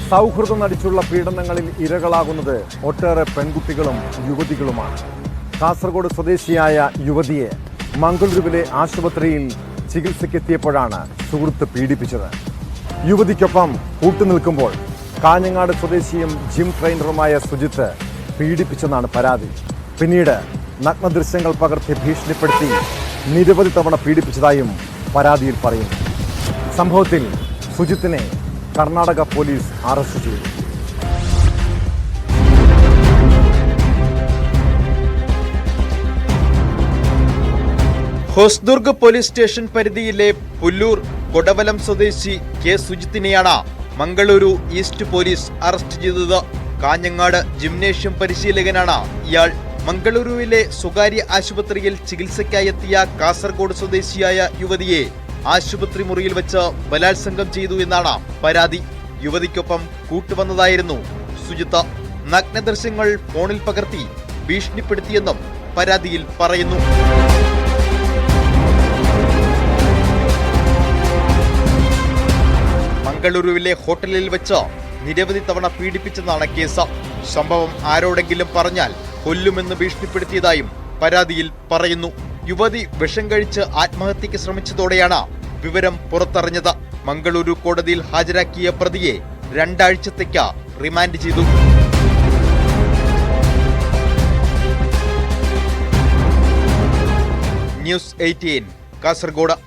സൗഹൃദം നടിച്ചുള്ള പീഡനങ്ങളിൽ ഇരകളാകുന്നത് ഒട്ടേറെ പെൺകുട്ടികളും യുവതികളുമാണ്. കാസർഗോഡ് സ്വദേശിയായ യുവതിയെ മംഗളൂരുവിലെ ആശുപത്രിയിൽ ചികിത്സയ്ക്കെത്തിയപ്പോഴാണ് സുഹൃത്ത് പീഡിപ്പിച്ചത്. യുവതിക്കൊപ്പം കൂട്ടുനിൽക്കുമ്പോൾ കാഞ്ഞങ്ങാട് സ്വദേശിയും ജിം ട്രെയിനറുമായ സുജിത്ത് പീഡിപ്പിച്ചെന്നാണ് പരാതി. പിന്നീട് നഗ്നദൃശ്യങ്ങൾ പകർത്തി ഭീഷണിപ്പെടുത്തി നിരവധി തവണ പീഡിപ്പിച്ചതായും പരാതിയിൽ പറയുന്നു. സംഭവത്തിൽ സുജിത്തിനെ കർണാടക പോലീസ് അറസ്റ്റ് ചെയ്തു. ഹൊസ്ദുർഗ് പോലീസ് സ്റ്റേഷൻ പരിധിയിലെ പുല്ലൂർ കൊടവലം സ്വദേശി കെ സുജിത്തിനെയാണ് മംഗളൂരു ഈസ്റ്റ് പോലീസ് അറസ്റ്റ് ചെയ്തത്. കാഞ്ഞങ്ങാട് ജിംനേഷ്യം പരിശീലകനാണ് ഇയാൾ. മംഗളൂരുവിലെ സ്വകാര്യ ആശുപത്രിയിൽ ചികിത്സയ്ക്കായി എത്തിയ കാസർഗോഡ് സ്വദേശിയായ യുവതിയെ ആശുപത്രി മുറിയിൽ വെച്ച് ബലാത്സംഗം ചെയ്തു എന്നാണ് പരാതി. യുവതിക്കൊപ്പം കൂട്ടുവന്നതായിരുന്നു സുജിത്ത്. നഗ്നദൃശ്യങ്ങൾ ഫോണിൽ പകർത്തി ഭീഷണിപ്പെടുത്തിയെന്നും പരാതിയിൽ പറയുന്നു. മംഗളൂരുവിലെ ഹോട്ടലിൽ വെച്ച് നിരവധി തവണ പീഡിപ്പിച്ചെന്നാണ് കേസ്. സംഭവം ആരോടെങ്കിലും പറഞ്ഞാൽ കൊല്ലുമെന്ന് ഭീഷണിപ്പെടുത്തിയതായും പരാതിയിൽ പറയുന്നു. യുവതി വിഷം കഴിച്ച് ആത്മഹത്യയ്ക്ക് ശ്രമിച്ചതോടെയാണ് വിവരം പുറത്തറിഞ്ഞത്. മംഗളൂരു കോടതിയിൽ ഹാജരാക്കിയ പ്രതിയെ 2 ആഴ്ചത്തേക്ക് റിമാൻഡ് ചെയ്തു. ന്യൂസ് 18 കാസർഗോഡ്.